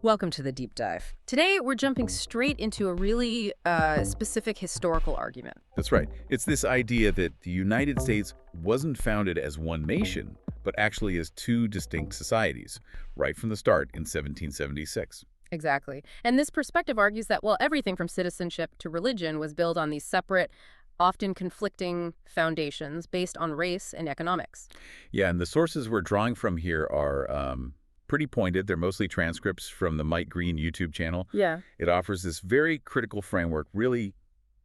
Welcome to the deep dive. Today, we're jumping straight into a really specific historical argument. That's right. It's this idea that the United States wasn't founded as one nation, but actually as two distinct societies, right from the start in 1776. Exactly. And this perspective argues that, well, everything from citizenship to religion was built on these separate, often conflicting foundations based on race and economics. Yeah, and the sources we're drawing from here are pretty pointed. They're mostly transcripts from the Mike Green YouTube channel. Yeah. It offers this very critical framework, really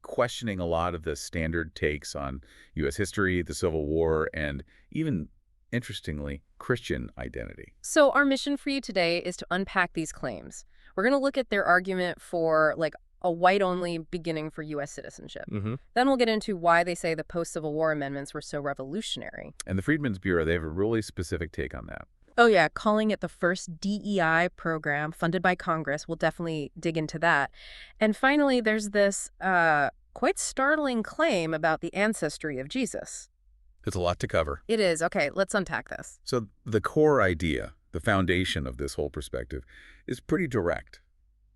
questioning a lot of the standard takes on U.S. history, the Civil War, and even, interestingly, Christian identity. So our mission for you today is to unpack these claims. We're going to look at their argument for, like, a white-only beginning for U.S. citizenship. Then we'll get into why they say the post-Civil War amendments were so revolutionary. And the Freedmen's Bureau, they have a really specific take on that. Oh, yeah, calling it the first DEI program funded by Congress. We'll definitely dig into that. And finally, there's this quite startling claim about the ancestry of Jesus. It's a lot to cover. It is. Okay, let's unpack this. So the core idea, the foundation of this whole perspective, is pretty direct.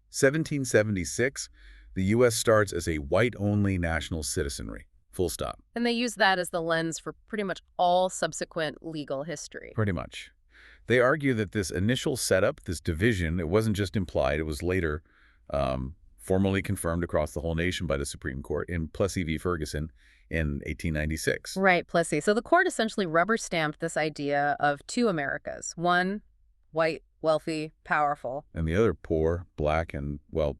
1776, the U.S. starts as a white-only national citizenry, full stop. And they use that as the lens for pretty much all subsequent legal history. Pretty much. They argue that this initial setup, this division, it wasn't just implied, it was later formally confirmed across the whole nation by the Supreme Court in Plessy v. Ferguson in 1896. Right, Plessy. So the court essentially rubber-stamped this idea of two Americas. One, white, wealthy, powerful. And the other poor, black, and, well,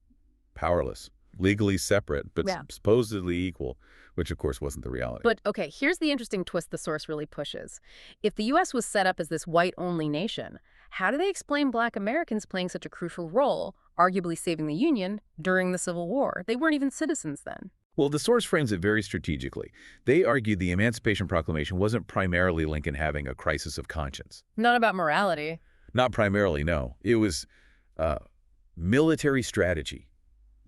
powerless. Legally separate, but supposedly equal, which of course wasn't the reality. But okay, here's the interesting twist the source really pushes. If the U.S. was set up as this white-only nation, how do they explain black Americans playing such a crucial role, arguably saving the Union, during the Civil War? They weren't even citizens then. Well, the source frames it very strategically. They argued the Emancipation Proclamation wasn't primarily Lincoln having a crisis of conscience. Not about morality. Not primarily, no. It was military strategy.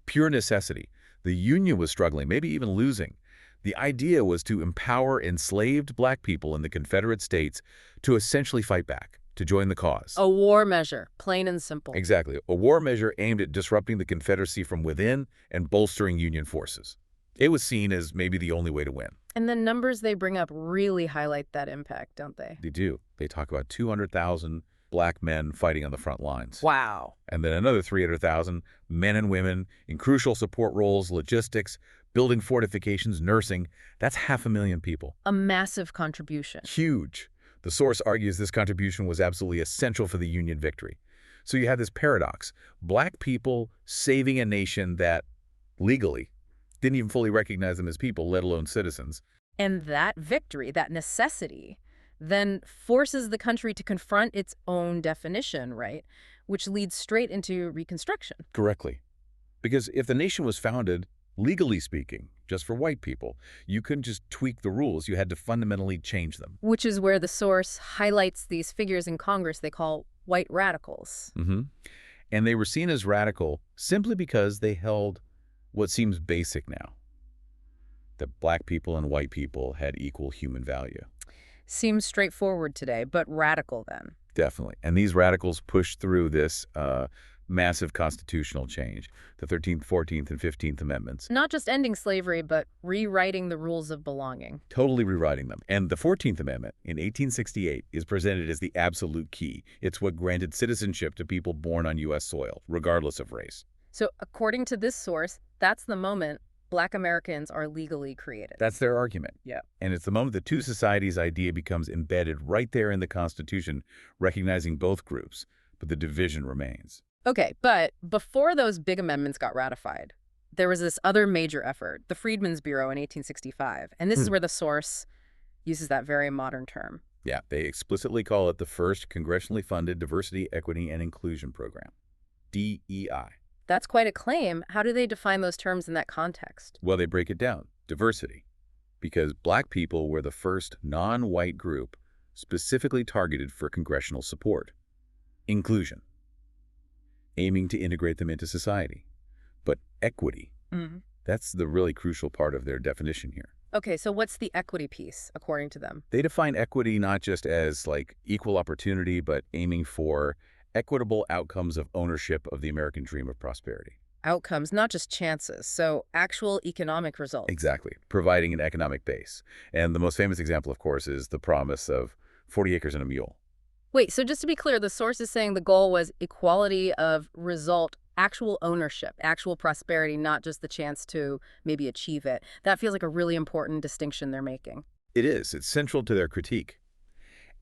Pure necessity. The Union was struggling, maybe even losing. The idea was to empower enslaved black people in the Confederate States to essentially fight back, to join the cause. A war measure, plain and simple. Exactly. A war measure aimed at disrupting the Confederacy from within and bolstering Union forces. It was seen as maybe the only way to win. And the numbers they bring up really highlight that impact, don't they? They do. They talk about 200,000 black men fighting on the front lines. Wow. And then another 300,000 men and women in crucial support roles, logistics, building fortifications, nursing. That's 500,000 people. A massive contribution. Huge. The source argues this contribution was absolutely essential for the Union victory. So you have this paradox. Black people saving a nation that, legally, didn't even fully recognize them as people, let alone citizens. And that victory, that necessity, then forces the country to confront its own definition, right? Which leads straight into Reconstruction. Correctly. Because if the nation was founded, legally speaking, just for white people, you couldn't just tweak the rules. You had to fundamentally change them. Which is where the source highlights these figures in Congress they call white radicals. And they were seen as radical simply because they held what seems basic now, that black people and white people had equal human value. Seems straightforward today, but radical then. Definitely. And these radicals pushed through this massive constitutional change, the 13th, 14th, and 15th Amendments. Not just ending slavery, but rewriting the rules of belonging. Totally rewriting them. And the 14th Amendment in 1868 is presented as the absolute key. It's what granted citizenship to people born on U.S. soil, regardless of race. So according to this source, that's the moment Black Americans are legally created. That's their argument. Yeah. And it's the moment the two societies idea becomes embedded right there in the Constitution, recognizing both groups, but the division remains. Okay, but before those big amendments got ratified, there was this other major effort, the Freedmen's Bureau in 1865. And this is where the source uses that very modern term. Yeah, they explicitly call it the first congressionally funded diversity, equity, and inclusion program, DEI. That's quite a claim. How do they define those terms in that context? Well, they break it down. Diversity. Because black people were the first non-white group specifically targeted for congressional support. Inclusion. Aiming to integrate them into society. But equity. That's the really crucial part of their definition here. Okay, so what's the equity piece, according to them? They define equity not just as like equal opportunity, but aiming for equitable outcomes of ownership of the American dream of prosperity. Outcomes, not just chances, so actual economic results. Exactly, providing an economic base. And the most famous example, of course, is the promise of 40 acres and a mule. Wait, so just to be clear, the source is saying the goal was equality of result, actual ownership, actual prosperity, not just the chance to maybe achieve it. That feels like a really important distinction they're making. It is. It's central to their critique.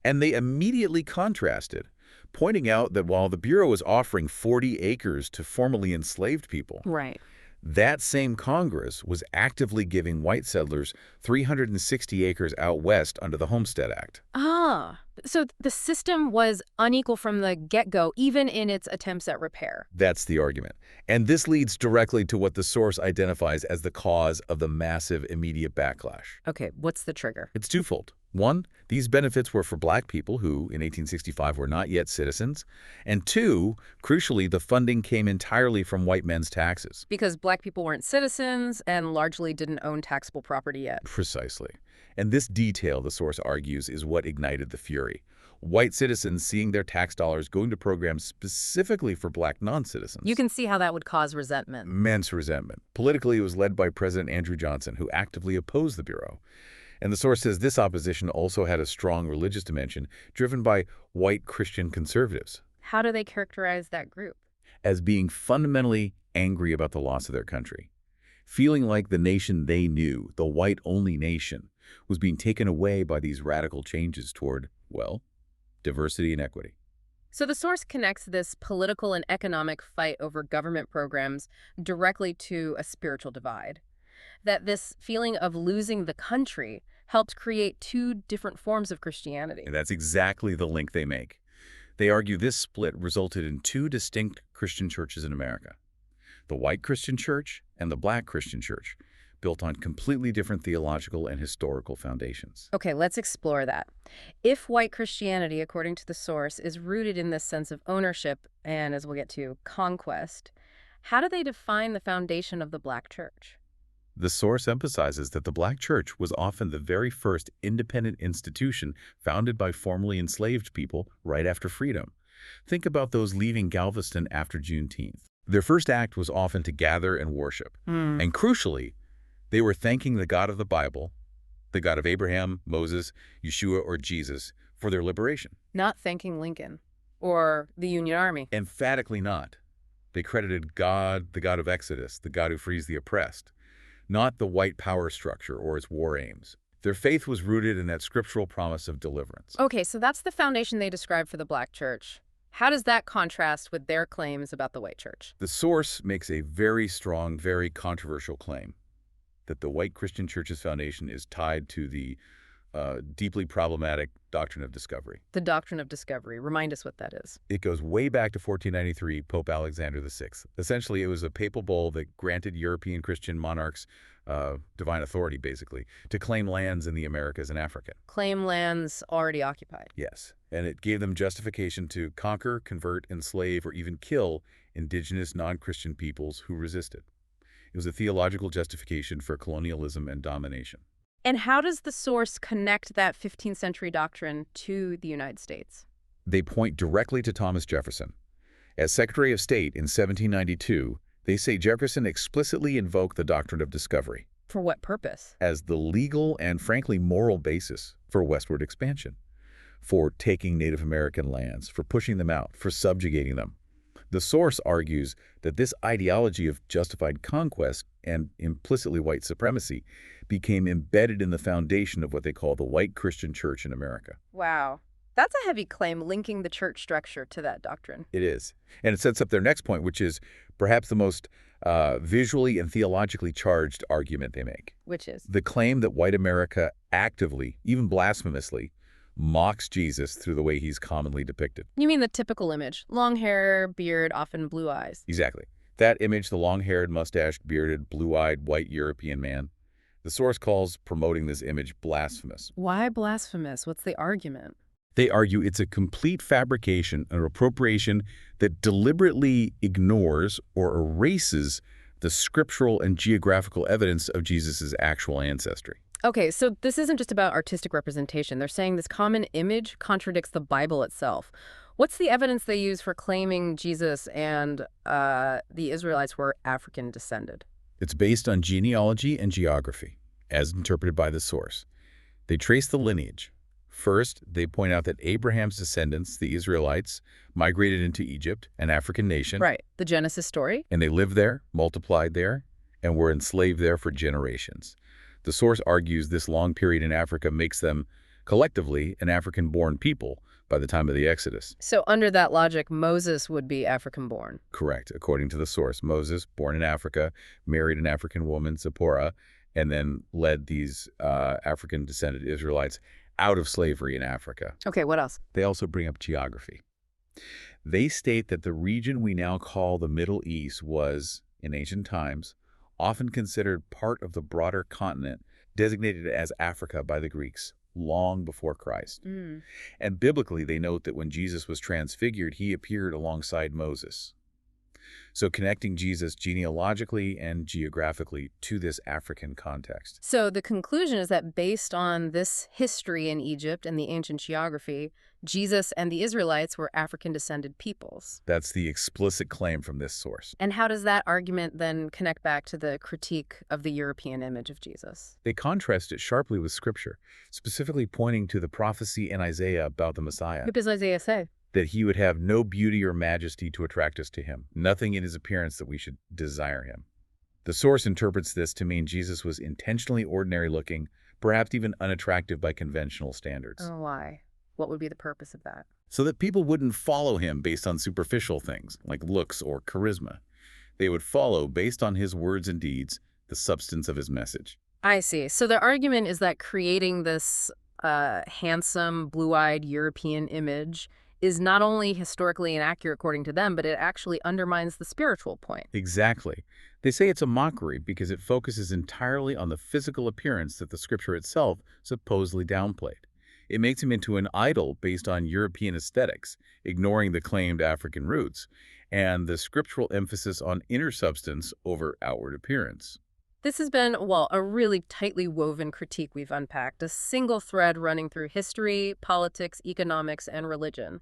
And they immediately contrasted, pointing out that while the Bureau was offering 40 acres to formerly enslaved people, Right. that same Congress was actively giving white settlers 360 acres out west under the Homestead Act. Ah, so the system was unequal from the get-go, even in its attempts at repair. That's the argument. And this leads directly to what the source identifies as the cause of the massive immediate backlash. Okay, what's the trigger? It's twofold. One, these benefits were for black people who, in 1865, were not yet citizens. And two, crucially, the funding came entirely from white men's taxes. Because black people weren't citizens and largely didn't own taxable property yet. Precisely. And this detail, the source argues, is what ignited the fury. White citizens seeing their tax dollars going to programs specifically for black non-citizens. You can see how that would cause resentment. Immense resentment. Politically, it was led by President Andrew Johnson, who actively opposed the Bureau. And the source says this opposition also had a strong religious dimension, driven by white Christian conservatives, How do they characterize that group? as being fundamentally angry about the loss of their country, feeling like the nation they knew, the white-only nation, was being taken away by these radical changes toward, well, diversity and equity. So the source connects this political and economic fight over government programs directly to a spiritual divide. That this feeling of losing the country helped create two different forms of Christianity. And that's exactly the link they make. They argue this split resulted in two distinct Christian churches in America: the white Christian church and the black Christian church, built on completely different theological and historical foundations. Okay, let's explore that. If white Christianity, according to the source, is rooted in this sense of ownership and, as we'll get to, conquest, how do they define the foundation of the black church? The source emphasizes that the black church was often the very first independent institution founded by formerly enslaved people right after freedom. Think about those leaving Galveston after Juneteenth. Their first act was often to gather and worship. And crucially, they were thanking the God of the Bible, the God of Abraham, Moses, Yeshua, or Jesus, for their liberation. Not thanking Lincoln or the Union Army. Emphatically not. They credited God, the God of Exodus, the God who frees the oppressed, not the white power structure or its war aims. Their faith was rooted in that scriptural promise of deliverance. Okay, so that's the foundation they describe for the black church. How does that contrast with their claims about the white church? The source makes a very strong, very controversial claim that the white Christian church's foundation is tied to the deeply problematic doctrine of discovery. The doctrine of discovery. Remind us what that is. It goes way back to 1493, Pope Alexander VI. Essentially, it was a papal bull that granted European Christian monarchs divine authority, basically, to claim lands in the Americas and Africa. Claim lands already occupied. Yes, and it gave them justification to conquer, convert, enslave, or even kill indigenous non-Christian peoples who resisted. It was a theological justification for colonialism and domination. And how does the source connect that 15th century doctrine to the United States? They point directly to Thomas Jefferson. As Secretary of State in 1792, they say Jefferson explicitly invoked the doctrine of discovery For what purpose? as the legal and frankly moral basis for westward expansion, for taking Native American lands, for pushing them out, for subjugating them. The source argues that this ideology of justified conquest and implicitly white supremacy became embedded in the foundation of what they call the white Christian church in America. Wow. That's a heavy claim, linking the church structure to that doctrine. It is. And it sets up their next point, which is perhaps the most visually and theologically charged argument they make. Which is? The claim that white America actively, even blasphemously, mocks Jesus through the way he's commonly depicted. You mean the typical image. Long hair, beard, often blue eyes. Exactly. That image, the long-haired, mustached, bearded, blue-eyed, white European man, the source calls promoting this image blasphemous. Why blasphemous? What's the argument? They argue it's a complete fabrication or appropriation that deliberately ignores or erases the scriptural and geographical evidence of Jesus' actual ancestry. Okay, so this isn't just about artistic representation. They're saying this common image contradicts the Bible itself. What's the evidence they use for claiming Jesus and the Israelites were African descended? It's based on genealogy and geography, as interpreted by the source. They trace the lineage. First, they point out that Abraham's descendants, the Israelites, migrated into Egypt, an African nation. Right. The Genesis story? And they lived there, multiplied there, and were enslaved there for generations. The source argues this long period in Africa makes them, collectively, an African-born people by the time of the Exodus. So under that logic, Moses would be African-born. Correct. According to the source, Moses, born in Africa, married an African woman, Zipporah, and then led these African-descended Israelites out of slavery in Africa. Okay, what else? They also bring up geography. They state that the region we now call the Middle East was, in ancient times, often considered part of the broader continent designated as Africa by the Greeks, long before Christ. And biblically, they note that when Jesus was transfigured, he appeared alongside Moses. So connecting Jesus genealogically and geographically to this African context. So the conclusion is that based on this history in Egypt and the ancient geography, Jesus and the Israelites were African-descended peoples. That's the explicit claim from this source. And how does that argument then connect back to the critique of the European image of Jesus? They contrast it sharply with Scripture, specifically pointing to the prophecy in Isaiah about the Messiah. What does Isaiah say? That he would have no beauty or majesty to attract us to him, nothing in his appearance that we should desire him. The source interprets this to mean Jesus was intentionally ordinary-looking, perhaps even unattractive by conventional standards. Oh, why? What would be the purpose of that? So that people wouldn't follow him based on superficial things, like looks or charisma. They would follow, based on his words and deeds, the substance of his message. I see. So the argument is that creating this handsome, blue-eyed European image is not only historically inaccurate according to them, but it actually undermines the spiritual point. Exactly. They say it's a mockery because it focuses entirely on the physical appearance that the Scripture itself supposedly downplayed. It makes him into an idol based on European aesthetics, ignoring the claimed African roots, and the scriptural emphasis on inner substance over outward appearance. This has been, well, a really tightly woven critique we've unpacked, a single thread running through history, politics, economics, and religion.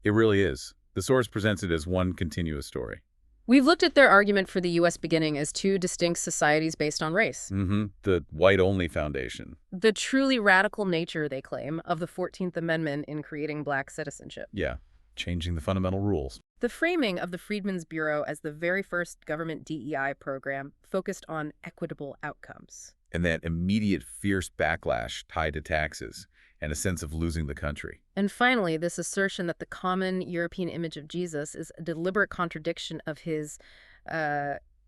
It really is. The source presents it as one continuous story. We've looked at their argument for the U.S. beginning as two distinct societies based on race. The white-only foundation. The truly radical nature, they claim, of the 14th Amendment in creating black citizenship. Yeah, changing the fundamental rules. The framing of the Freedmen's Bureau as the very first government DEI program focused on equitable outcomes. And that immediate fierce backlash tied to taxes and a sense of losing the country. And finally, this assertion that the common European image of Jesus is a deliberate contradiction of his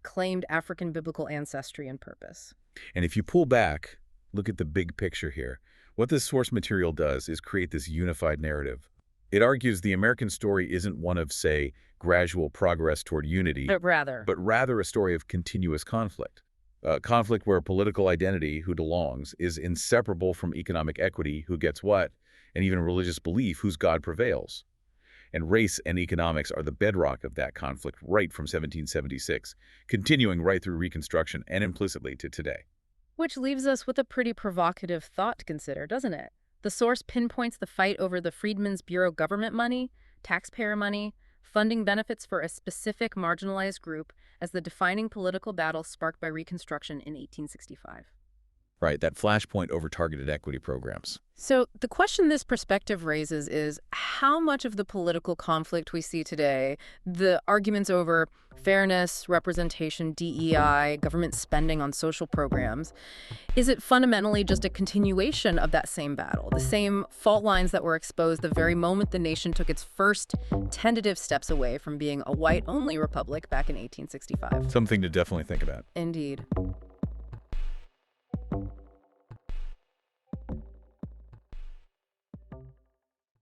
claimed African biblical ancestry and purpose. And if you pull back, look at the big picture here. What this source material does is create this unified narrative. It argues the American story isn't one of, say, gradual progress toward unity, But rather a story of continuous conflict. Conflict where political identity, who belongs, is inseparable from economic equity, who gets what, and even religious belief, whose God prevails. And race and economics are the bedrock of that conflict right from 1776, continuing right through Reconstruction and implicitly to today. Which leaves us with a pretty provocative thought to consider, doesn't it? The source pinpoints the fight over the Freedmen's Bureau government money, taxpayer money, funding benefits for a specific marginalized group as the defining political battle sparked by Reconstruction in 1865. Right, that flashpoint over targeted equity programs. So the question this perspective raises is how much of the political conflict we see today, the arguments over fairness, representation, DEI, government spending on social programs, is it fundamentally just a continuation of that same battle, the same fault lines that were exposed the very moment the nation took its first tentative steps away from being a white-only republic back in 1865? Something to definitely think about. Indeed.